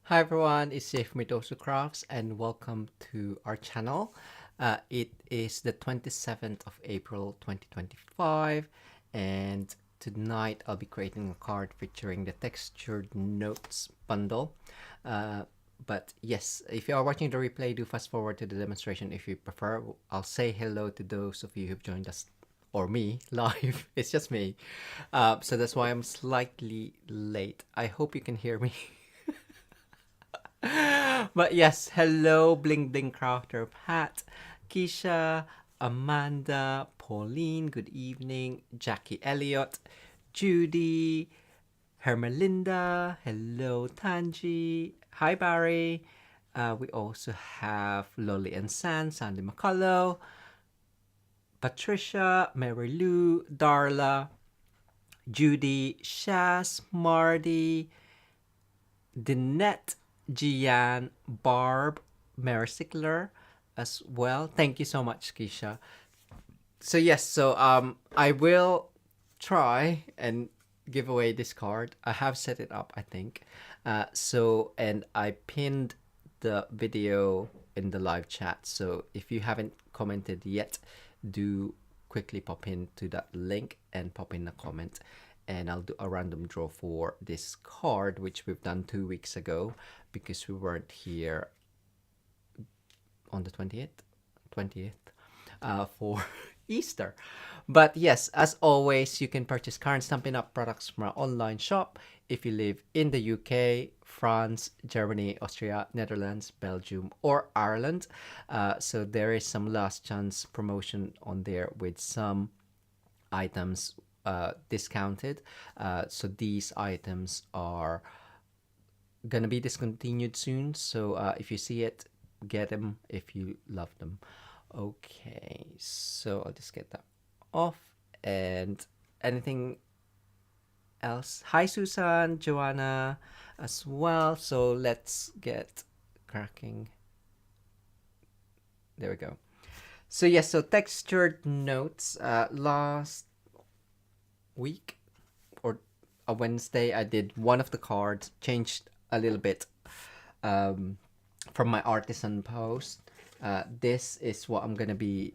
Hi everyone, it's Chef Mitosu Crafts and welcome to our channel. It is the 27th of April 2025 and tonight I'll be creating a card featuring the textured notes bundle. But yes, if you are watching the replay, do fast forward to the demonstration if you prefer. I'll say hello to those of you who've joined us or me live. It's just me. So that's why I'm slightly late. I hope you can hear me. But yes, hello, Bling Bling Crafter Pat, Keisha, Amanda, Pauline, good evening, Jackie Elliott, Judy, Hermelinda, hello, Tanji, hi, Barry. We also have Lolly and Sandy McCullough, Patricia, Mary Lou, Darla, Judy, Shaz, Marty, Dinette, Gian, Barb, Mary Sickler as well. Thank you so much, Keisha. So yes, I will try and give away this card. I have set it up, I think. And I pinned the video in the live chat. So if you haven't commented yet, do quickly pop into that link and pop in a comment, and I'll do a random draw for this card, which we've done 2 weeks ago because we weren't here on the 20th for Easter. But yes, as always, you can purchase current Stampin' Up products from our online shop if you live in the UK, France, Germany, Austria, Netherlands, Belgium, or Ireland. So there is some last chance promotion on there with some items discounted. So these items are gonna be discontinued soon. So if you see it, get them if you love them. Okay, so I'll just get that off. And anything else? Hi, Susan, Joanna, as well. So let's get cracking. There we go. So yes, so textured notes. Last week or a Wednesday, I did one of the cards, changed a little bit from my artisan post. This is what I'm gonna be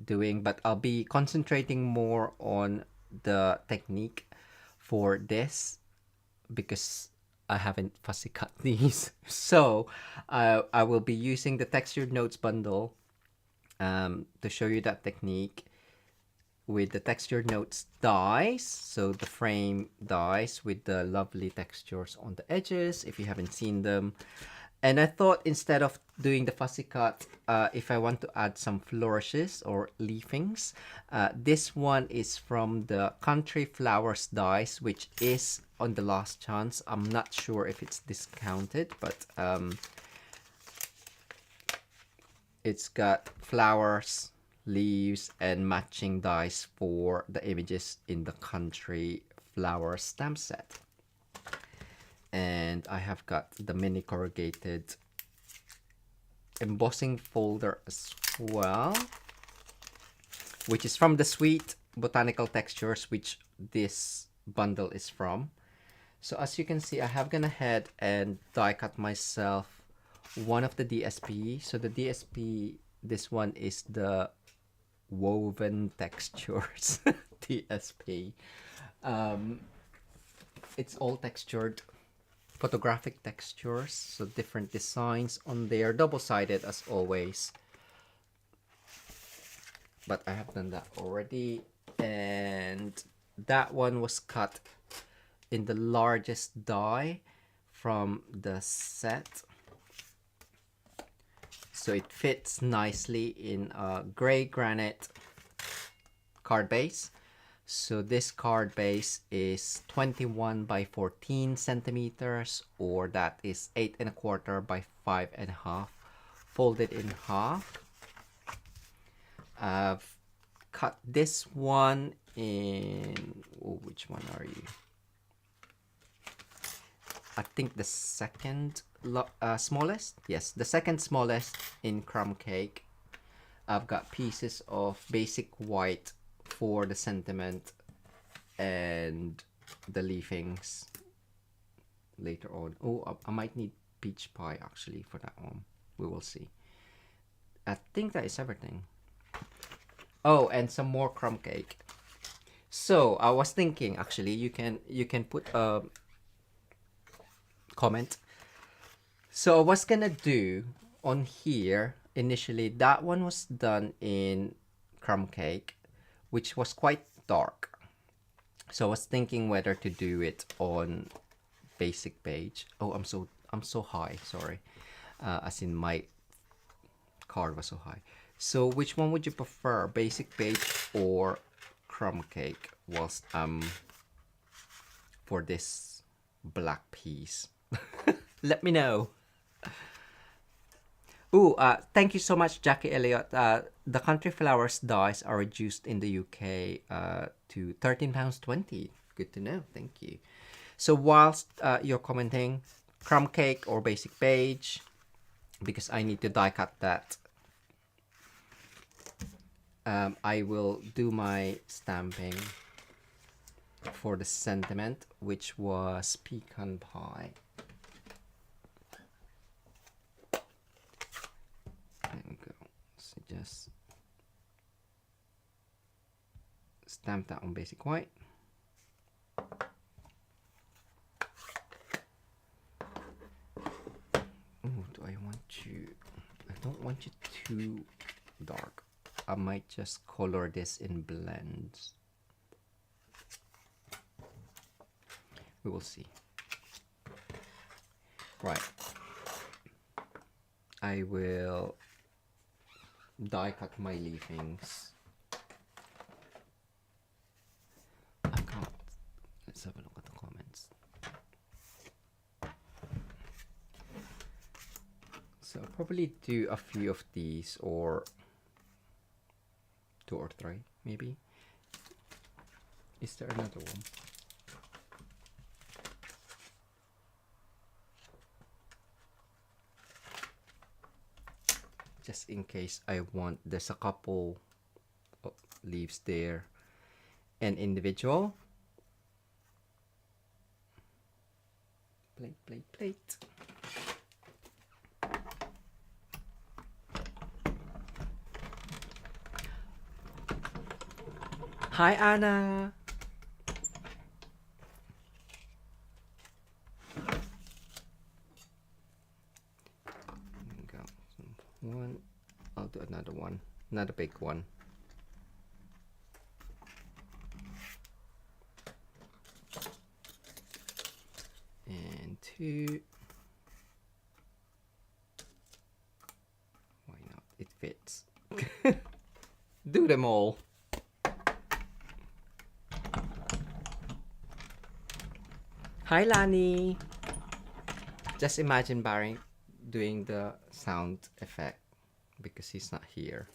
doing, but I'll be concentrating more on the technique for this because I haven't fussy cut these. So I will be using the textured notes bundle to show you that technique with the textured notes dies. So the frame dies with the lovely textures on the edges if you haven't seen them. And I thought instead of doing the fussy cut, if I want to add some flourishes or leafings, this one is from the Country Flowers dies, which is on the last chance. I'm not sure if it's discounted, but it's got flowers, leaves, and matching dies for the images in the Country Flower stamp set. And I have got the mini corrugated embossing folder as well, which is from the Sweet Botanical Textures, which this bundle is from. So as you can see, I have gone ahead and die cut myself one of the DSP. So the DSP, this one is the Woven Textures DSP. It's all textured photographic textures, so different designs on there, double-sided as always, but I have done that already. And that one was cut in the largest die from the set, so it fits nicely in a gray granite card base. So this card base is 21 by 14 centimeters, or that is 8¼ by 5½, folded in half. I've cut this one in, which one are you? I think the second smallest. Yes, the second smallest in crumb cake. I've got pieces of basic white for the sentiment and the leafings later on. I might need peach pie actually for that one. We will see. I think that is everything. Oh, and some more crumb cake. So I was thinking actually you can put a comment. So I was gonna do on here initially, that one was done in crumb cake, which was quite dark. So I was thinking whether to do it on basic page. Oh, I'm so high, sorry. As in my card was so high. So which one would you prefer, basic page or crumb cake whilst for this black piece? Let me know. Ooh, thank you so much, Jackie Elliott. The country flowers dies are reduced in the UK to £13.20. Good to know. Thank you. So whilst you're commenting, crumb cake or basic page, because I need to die cut that, I will do my stamping for the sentiment, which was pecan pie. There we go. So just stamp that on basic white. Oh, do I want you? I don't want you too dark. I might just color this in blends. We will see. Right. I will die cut my leavings. I can't. Let's have a look at the comments. So I'll probably do a few of these, or 2 or 3 maybe. Is there another one? Just in case I want, there's a couple of leaves there and individual. Plate, plate, plate. Hi, Anna. Go. One. I'll do another one. Another big one. And 2. Why not? It fits. Do them all. Hi, Lani. Just imagine Barry doing the sound effect because he's not here.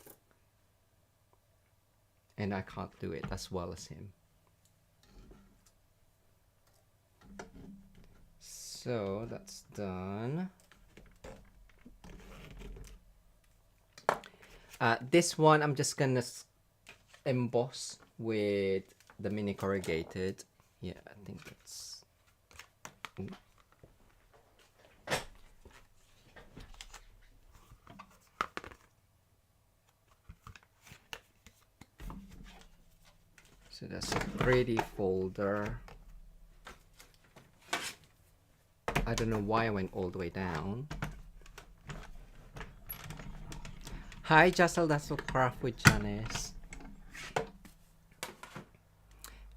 And I can't do it as well as him. So that's done. This one I'm just gonna emboss with the mini corrugated. Yeah, I think it's... Ooh. So that's a pretty folder. I don't know why I went all the way down. Hi, Jessel, that's what craft with Janice.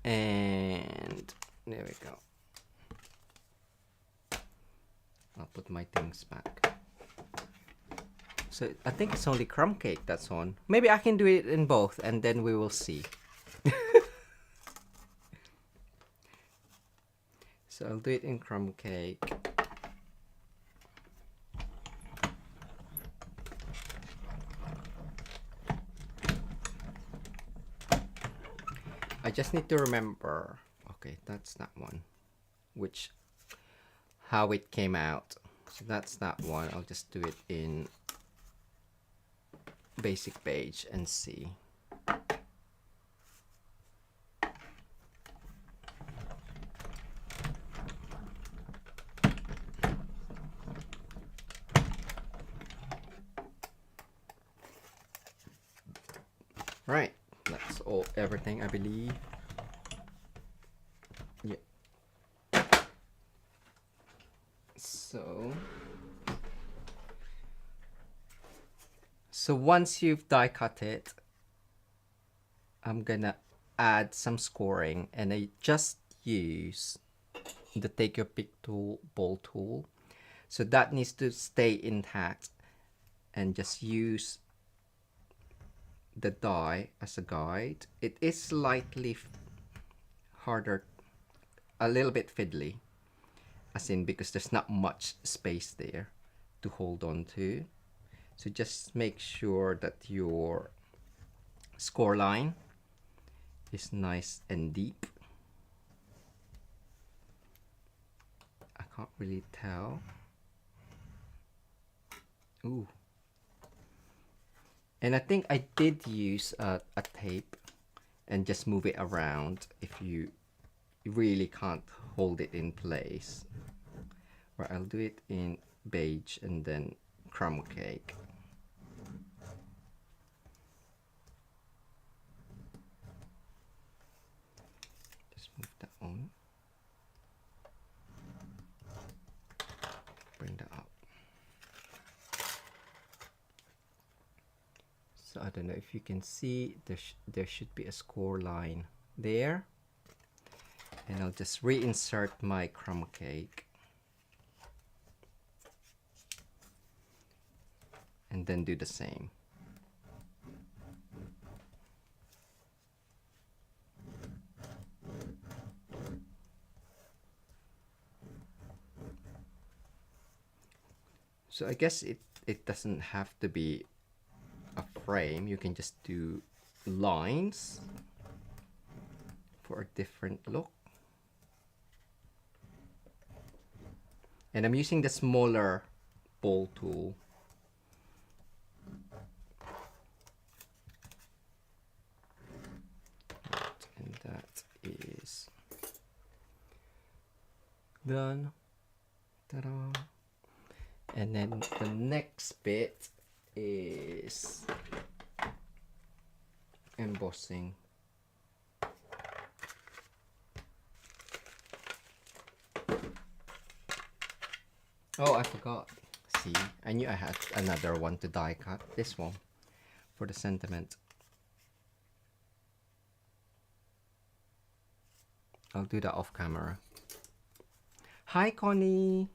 And there we go. I'll put my things back. So I think it's only crumb cake that's on. Maybe I can do it in both and then we will see. So I'll do it in crumb cake. I just need to remember, okay, that's that one, which, how it came out. So that's that one. I'll just do it in basic page and see. Right, that's all, everything I believe. Yeah. So once you've die cut it, I'm gonna add some scoring, and I just use the take your pick tool, ball tool. So that needs to stay intact, and just use the die as a guide. It is slightly harder, a little bit fiddly, as in because there's not much space there to hold on to. So just make sure that your score line is nice and deep. I can't really tell. Ooh. And I think I did use a tape and just move it around if you really can't hold it in place. Or I'll do it in beige and then crumb cake. Just move that on. Bring that up. So I don't know if you can see, there should be a score line there. And I'll just reinsert my crumb cake. And then do the same. So I guess it doesn't have to be a frame. You can just do lines for a different look. And I'm using the smaller ball tool. And that is done. Ta-da! And then the next bit is embossing. Oh, I forgot. See, I knew I had another one to die cut. This one for the sentiment. I'll do that off camera. Hi, Connie.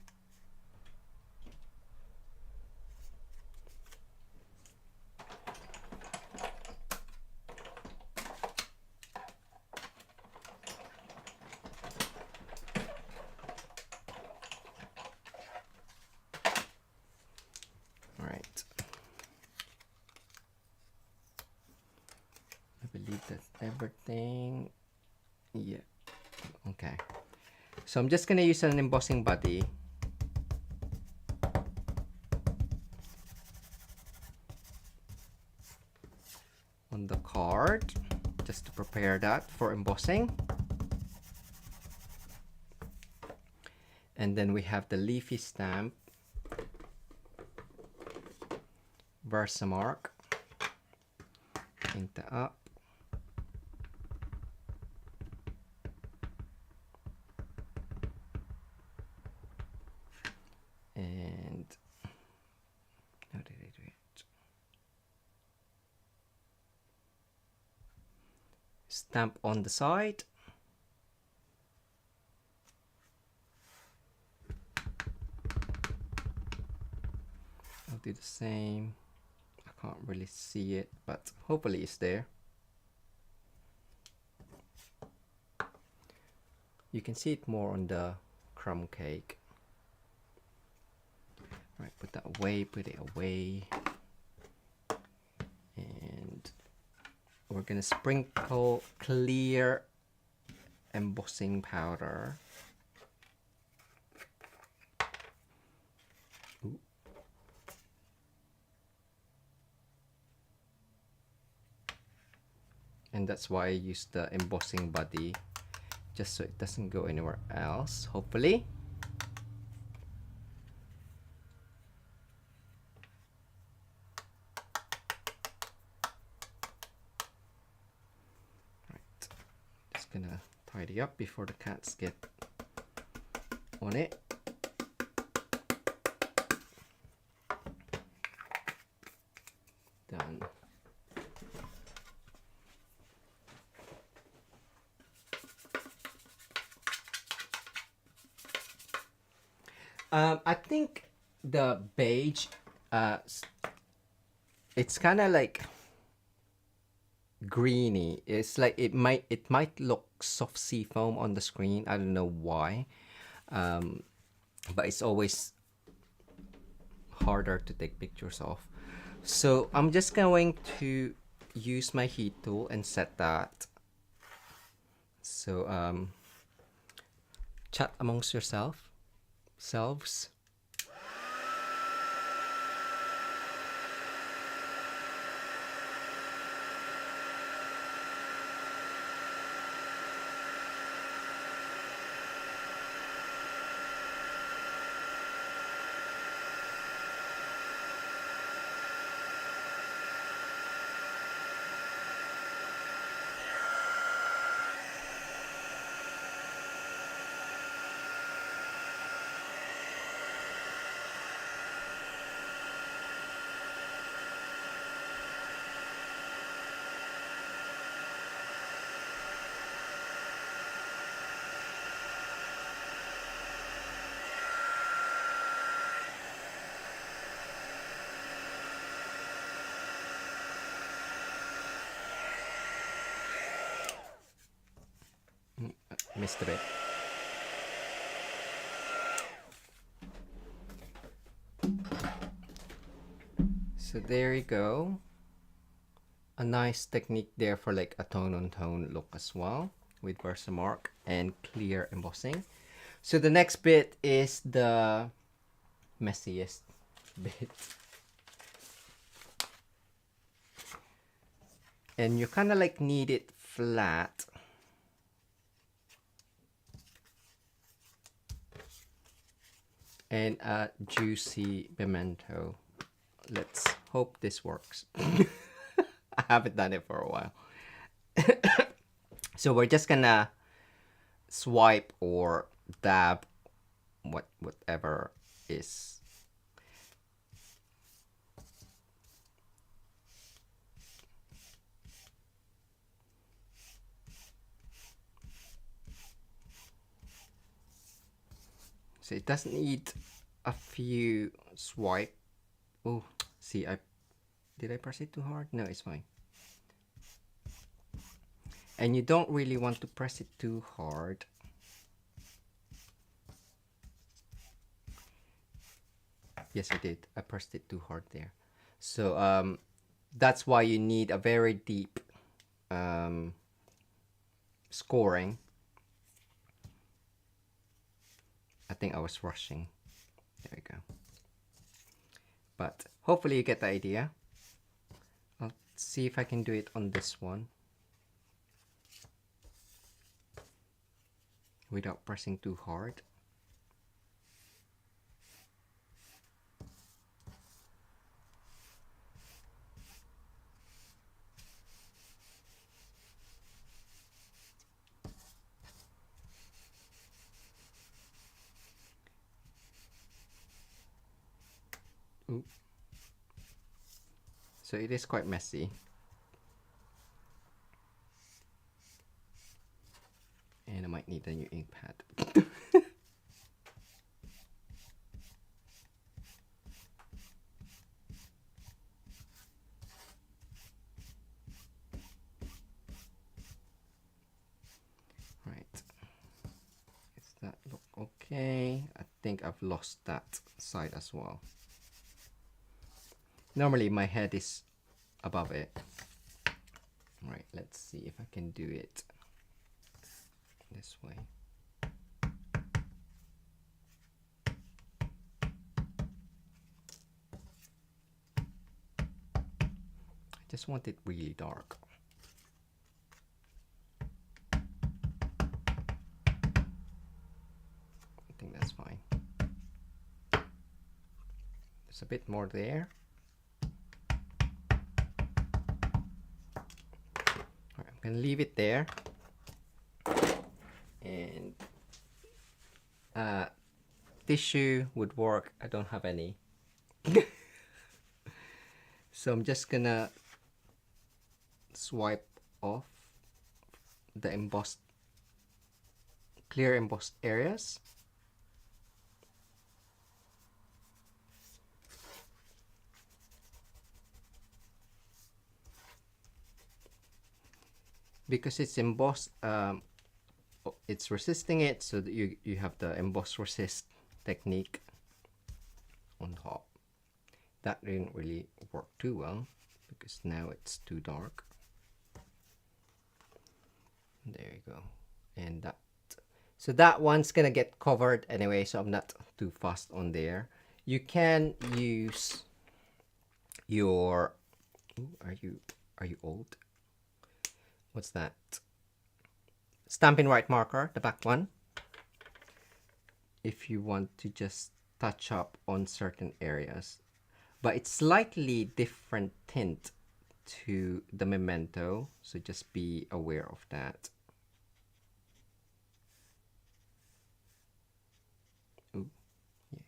That's everything. Yeah. Okay. So I'm just gonna use an embossing buddy. On the card, just to prepare that for embossing. And then we have the leafy stamp, Versamark. Paint that up. And how did I do it? Stamp on the side. I'll do the same. I can't really see it, but hopefully it's there. You can see it more on the crumb cake. Right, put that away, put it away. And we're gonna sprinkle clear embossing powder. Ooh. And that's why I use the embossing buddy, just so it doesn't go anywhere else, hopefully. gonna tidy up before the cats get on it. Done. I think the beige, it's kind of like greeny. It's like it might look soft sea foam on the screen. I don't know why, but it's always harder to take pictures of. So I'm just going to use my heat tool and set that. So chat amongst selves. Missed a bit. So there you go. A nice technique there for like a tone-on-tone look as well with Versamark and clear embossing. So the next bit is the messiest bit. And you kind of like need it flat. And a juicy pimento. Let's hope this works. I haven't done it for a while. So we're just gonna swipe or dab whatever is. So it doesn't need a few swipe. Oh, see, did I press it too hard? No, it's fine. And you don't really want to press it too hard. Yes, I did. I pressed it too hard there. So that's why you need a very deep scoring. I think I was rushing. There we go. But hopefully you get the idea. I'll see if I can do it on this one without pressing too hard. Ooh. So it is quite messy. And I might need a new ink pad. Right. Does that look okay? I think I've lost that side as well. Normally my head is above it. Right, let's see if I can do it this way. I just want it really dark. I think that's fine. There's a bit more there. I'm gonna leave it there. Tissue would work. I don't have any. So I'm just gonna swipe off the embossed, clear embossed areas. Because it's embossed, it's resisting it, so that you have the emboss resist technique on top. That didn't really work too well because now it's too dark. There you go. And that, so that one's gonna get covered anyway, so I'm not too fast on there. You can use your, ooh, are you old? What's that? Stampin' Right marker, the back one, if you want to just touch up on certain areas. But it's slightly different tint to the Memento, so just be aware of that. Ooh, yeah.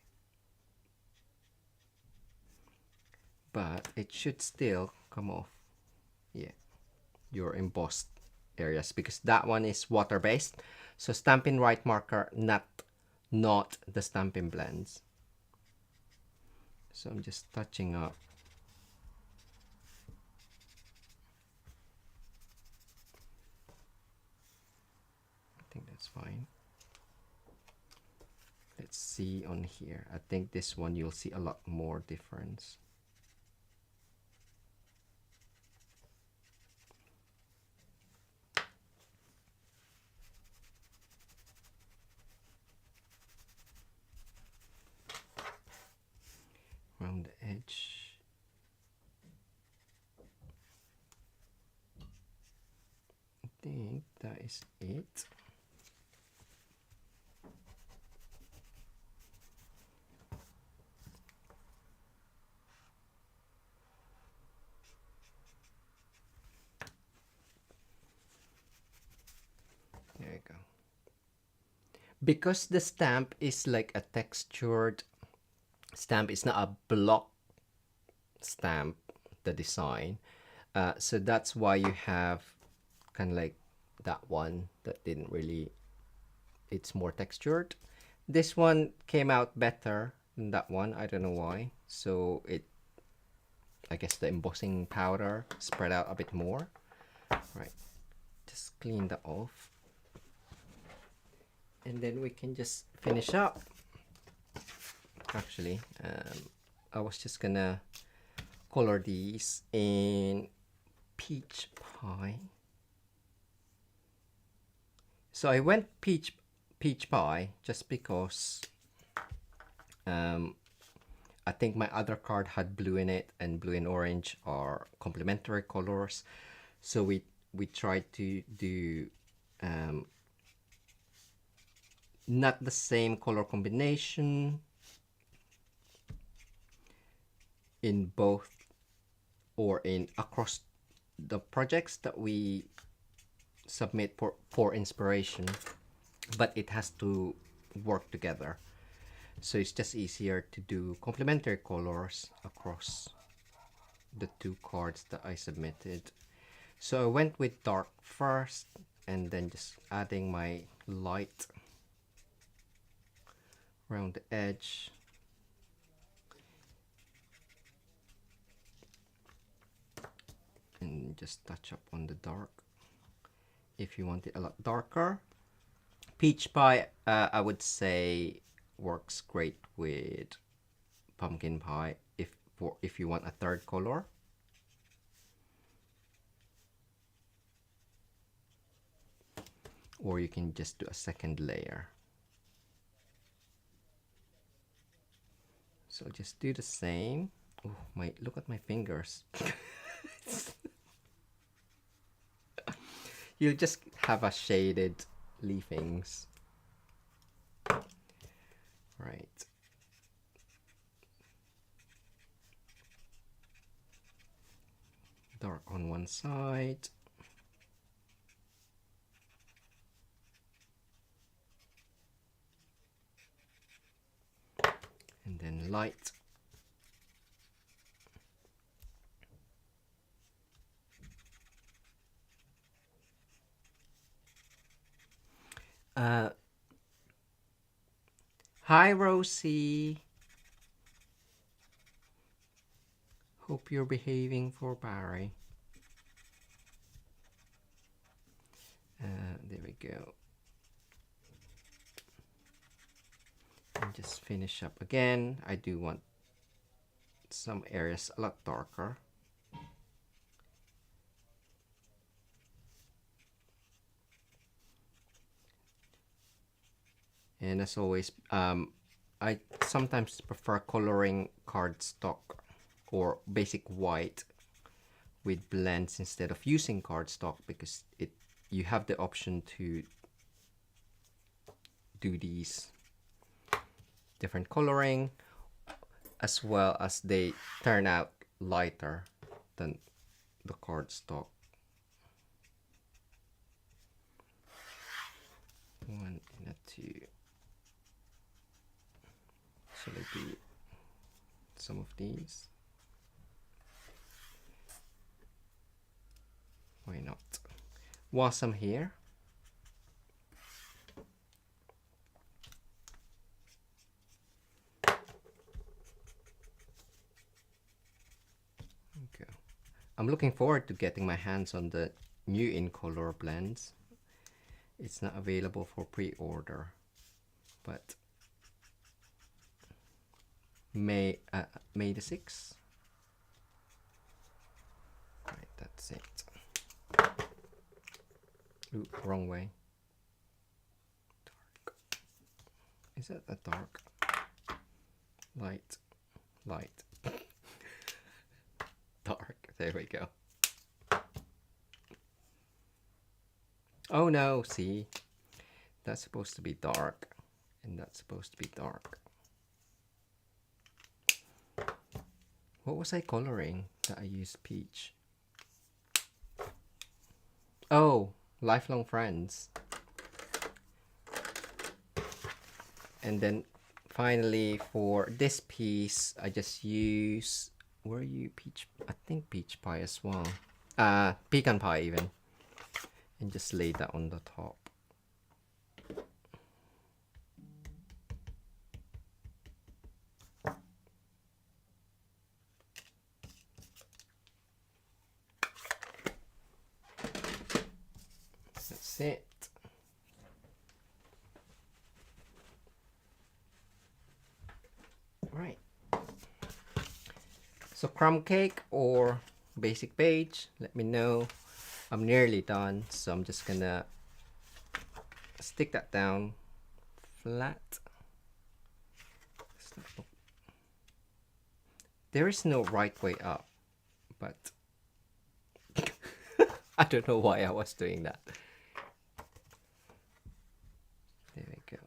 But it should still come off, yeah, your embossed areas, because that one is water-based. So Stampin' Right marker, not the Stampin' Blends. So I'm just touching up. I think that's fine. Let's see on here. I think this one you'll see a lot more difference. Around the edge. I think that is it. There you go. Because the stamp is like a textured stamp, it's not a block stamp, the design. So that's why you have kind of like that one that didn't really, it's more textured. This one came out better than that one. I don't know why. So it, I guess the embossing powder spread out a bit more. Right, just clean that off. And then we can just finish up. Actually, I was just gonna color these in peach pie. So I went peach pie just because I think my other card had blue in it, and blue and orange are complementary colors. So we tried to do not the same color combination in both or in across the projects that we submit for inspiration, but it has to work together. So it's just easier to do complementary colors across the two cards that I submitted. So I went with dark first, and then just adding my light around the edge. And just touch up on the dark if you want it a lot darker. Peach pie, I would say, works great with pumpkin pie if you want a third color. Or you can just do a second layer. So just do the same. Oh, look at my fingers. You'll just have a shaded leafings. Right. Dark on one side. then light. Hi Rosie. Hope you're behaving for Barry. There we go. And just finish up again. I do want some areas a lot darker. And as always, I sometimes prefer coloring cardstock or basic white with blends instead of using cardstock, because you have the option to do these different coloring, as well as they turn out lighter than the cardstock. One and a two. Shall I do some of these? Why not? Whilst I'm here, okay. I'm looking forward to getting my hands on the new In Color blends. It's not available for pre-order, but May the 6th. Right, that's it. Ooh, wrong way. Dark. Is that a dark? Light. Light. Dark. There we go. Oh no, see? That's supposed to be dark. And that's supposed to be dark. What was I coloring that I used peach? Oh, Lifelong Friends. And then finally for this piece, I just use, were you peach? I think peach pie as well. Pecan pie even. And just lay that on the top. That's it. Right. So crumb cake or basic beige, let me know. I'm nearly done, so I'm just gonna stick that down flat. There is no right way up, but I don't know why I was doing that. There we go.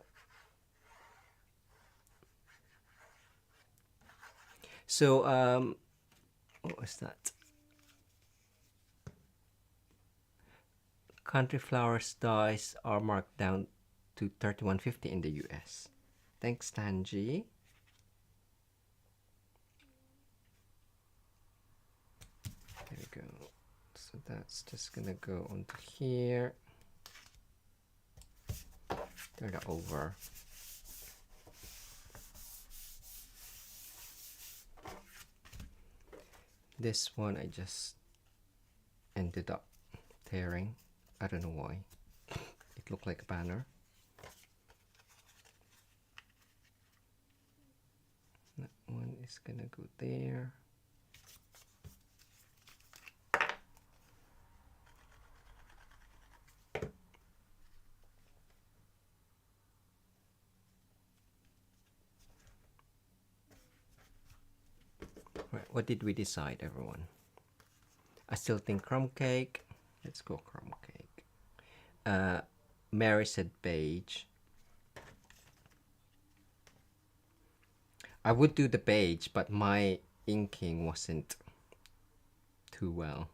So what was that? Country Flowers dies are marked down to $31.50 in the US. Thanks, Tanji. There we go. So that's just gonna go onto here. Turn that over. This one I just ended up tearing. I don't know why. It looked like a banner. That one is gonna go there. Right, what did we decide, everyone? I still think crumb cake. Let's go crumb cake. Mary said beige. I would do the beige, but my inking wasn't too well.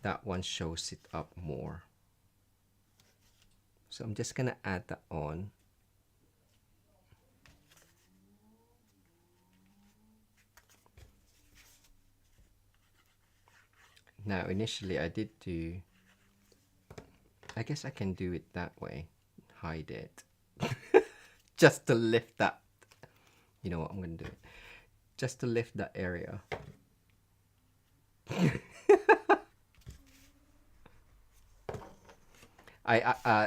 That one shows it up more. So I'm just gonna add that on. Now, initially I did do, I guess I can do it that way, hide it, just to lift that, you know what, I'm gonna do it, just to lift that area.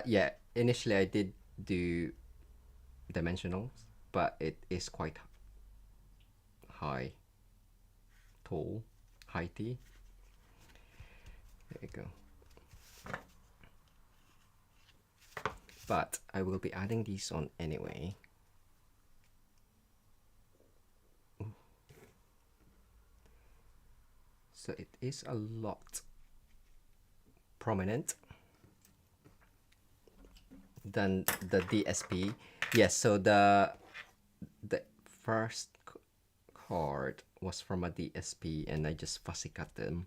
Yeah, initially I did do dimensionals, but it is quite high, tall, heighty. There you go. But I will be adding these on anyway. Ooh. So it is a lot prominent than the DSP. Yes, so the first card was from a DSP and I just fussy cut them,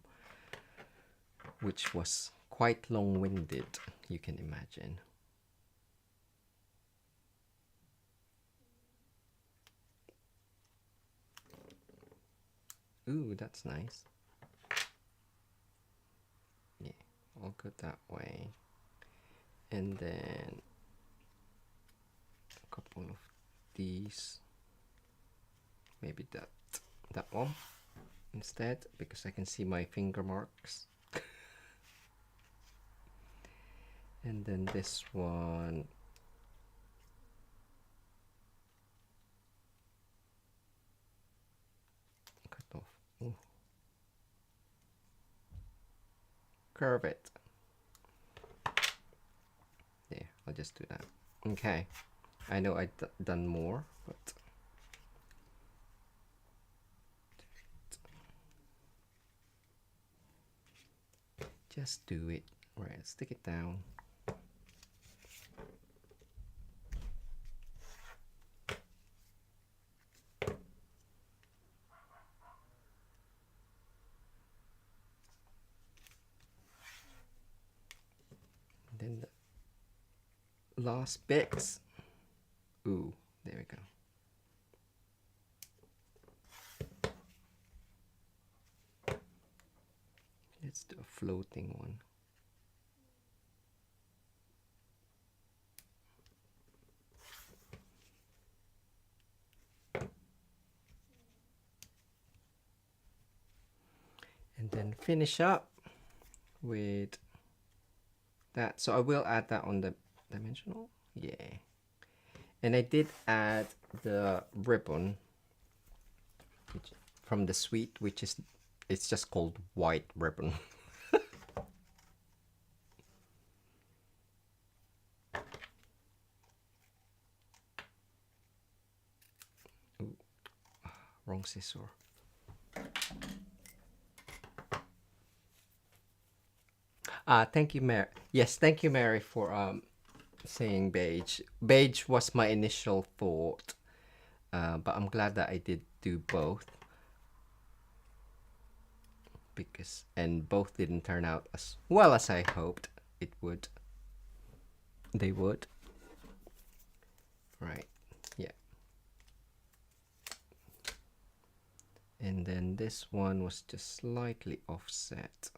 which was quite long-winded, you can imagine. Ooh, that's nice. Yeah, I'll go that way. And then a couple of these. Maybe that one instead, because I can see my finger marks. And then this one. Cut off. Ooh. Curve it. Yeah, I'll just do that. Okay. I know I've done more, but just do it. Right, stick it down. And then the last bits. Ooh, there we go. Let's do a floating one. And then finish up with that. So I will add that on the dimensional. Yeah. And I did add the ribbon from the suite, which is, it's just called white ribbon. Ooh, wrong scissor. Thank you, Mary. Yes, thank you, Mary, for saying beige. Beige was my initial thought, but I'm glad that I did do both, because both didn't turn out as well as I hoped it would. They would. Right. Yeah. And then this one was just slightly offset.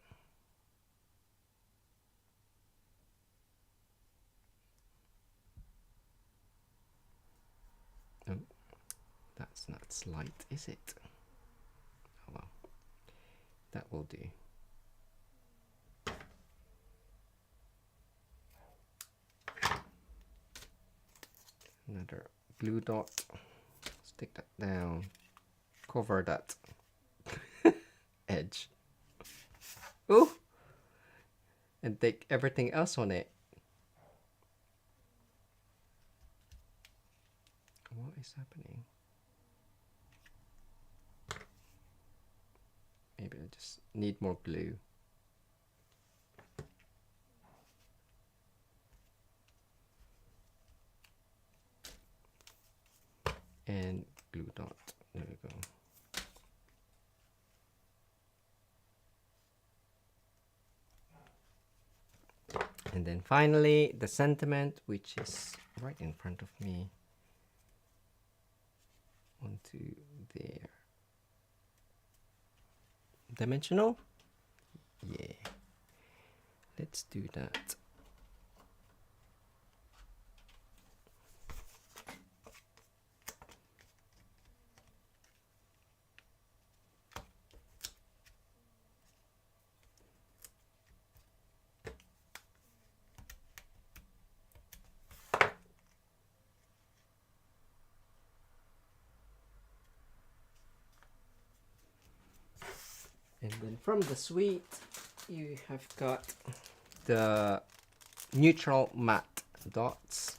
Oh, that's not slight, is it? Oh well, that will do. Another glue dot. Stick that down. Cover that edge. Ooh! And take everything else on it. What is happening? Maybe I just need more glue. And glue dot. There we go. And then finally the sentiment, which is right in front of me. Onto there. Dimensional? Let's do that. And then from the suite, you have got the neutral matte dots.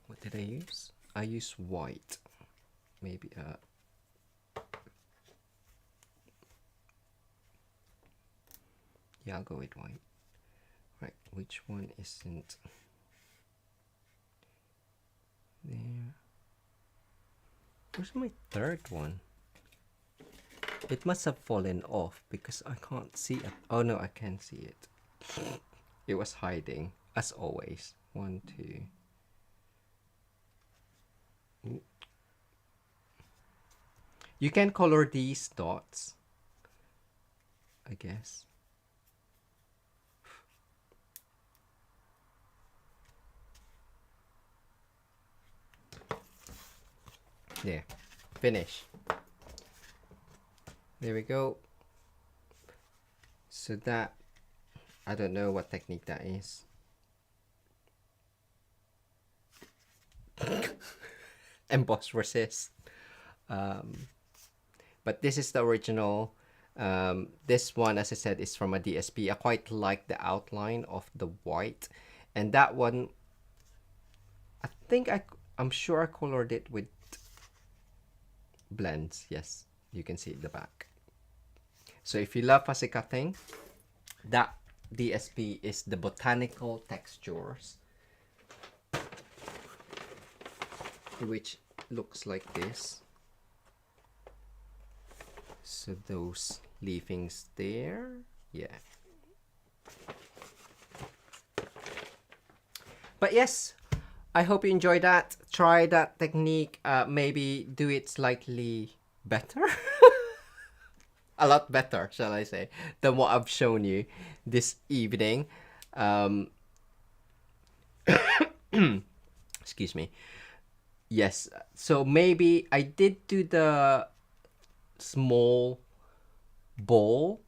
What did I use? I used white. Maybe yeah, I'll go with white. Right, which one isn't there? Where's my third one? It must have fallen off because I can't see it. Oh no, I can see it. It was hiding, as always. 1, 2. Ooh. You can color these dots, I guess. There, finish. There we go. So that, I don't know what technique that is. Emboss resist. But this is the original. This one, as I said, is from a DSP. I quite like the outline of the white. And that one, I think I'm sure I colored it with blends. Yes, you can see the back. So if you love fussy cutting, that DSP is the Botanical Textures, which looks like this. So those leafings there, yeah. But yes, I hope you enjoyed that. Try that technique. Maybe do it slightly better. A lot better, shall I say, than what I've shown you this evening. Excuse me. Yes, so maybe I did do the small bowl.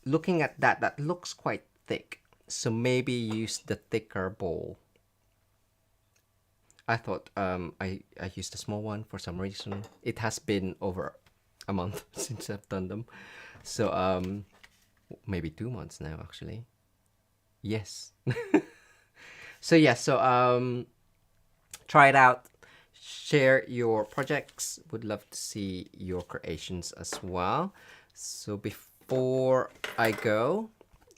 Looking at that, that looks quite thick. So maybe use the thicker bowl. I thought I used a small one for some reason. It has been over a month since I've done them. So maybe 2 months now actually. Yes. So yeah, so try it out. Share your projects. Would love to see your creations as well. So before I go,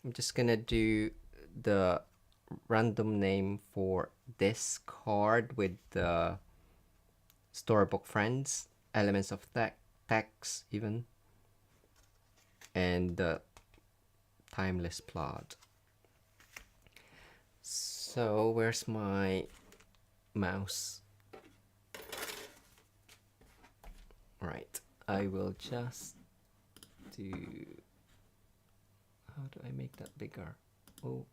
I'm just gonna do the random name for this card with the storybook friends, elements of text even, and the timeless plot. So where's my mouse? Right, I will just do, how do I make that bigger? Oh,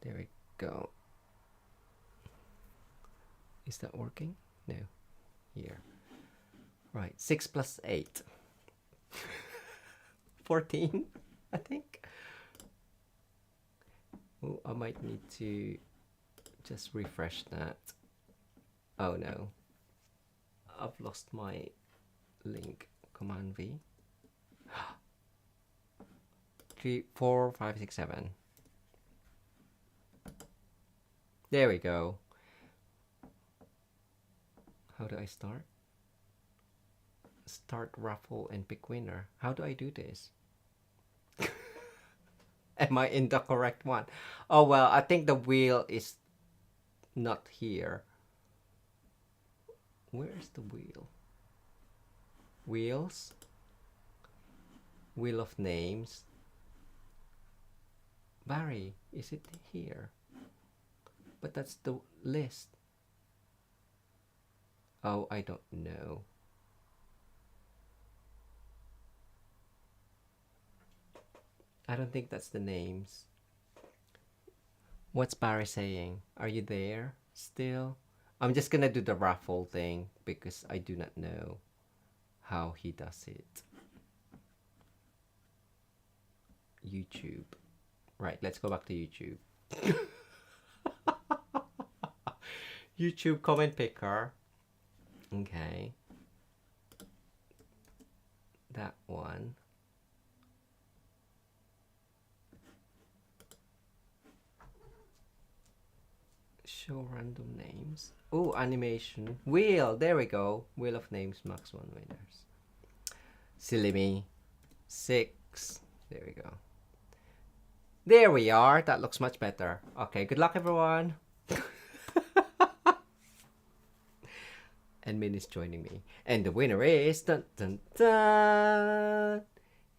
there we go. Is that working? No. Here. Right, 6 plus 8. 14, I think. Oh, I might need to just refresh that. Oh no. I've lost my link. Command V. 3, 4, 5, 6, 7. There we go. How do I start? Start raffle and pick winner. How do I do this? Am I in the correct one? Oh well, I think the wheel is not here. Where's the wheel? Wheels. Wheel of names. Barry, is it here? But that's the list. Oh, I don't know. I don't think that's the names. What's Barry saying? Are you there still? I'm just gonna do the raffle thing because I do not know how he does it. YouTube. Right, let's go back to YouTube. YouTube comment picker. Okay. That one. Show random names. Oh, animation. Wheel. There we go. Wheel of names. Max 1 winners. Silly me. 6. There we go. There we are. That looks much better. Okay, good luck everyone. And Min is joining me. And the winner is dun, dun, dun,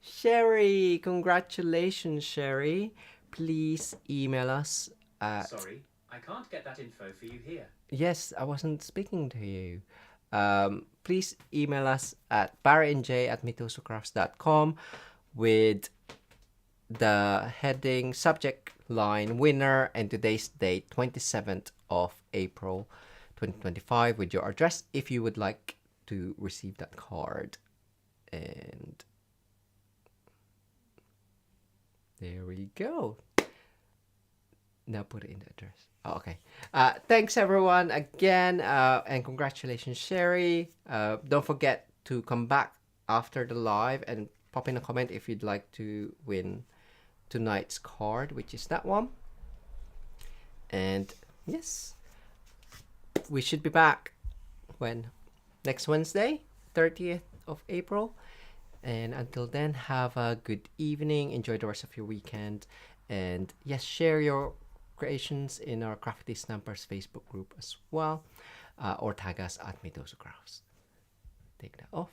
Sherry. Congratulations, Sherry. Please email us at... Sorry, I can't get that info for you here. Yes, I wasn't speaking to you. Please email us at barryandj@mitosocrafts.com with the heading subject line winner and today's date 27th of April 2025 with your address if you would like to receive that card. And there we go. Now put it in the address. Oh, okay. Thanks everyone again, and congratulations, Sherry. Don't forget to come back after the live and pop in a comment if you'd like to win tonight's card, which is that one. And yes, we should be back when? Next Wednesday, 30th of April. And until then, have a good evening. Enjoy the rest of your weekend. And yes, share your creations in our Crafty Stampers Facebook group as well. Or tag us at Mitosu Crafts. Take that off.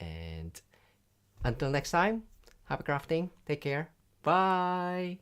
And until next time, happy crafting. Take care. Bye.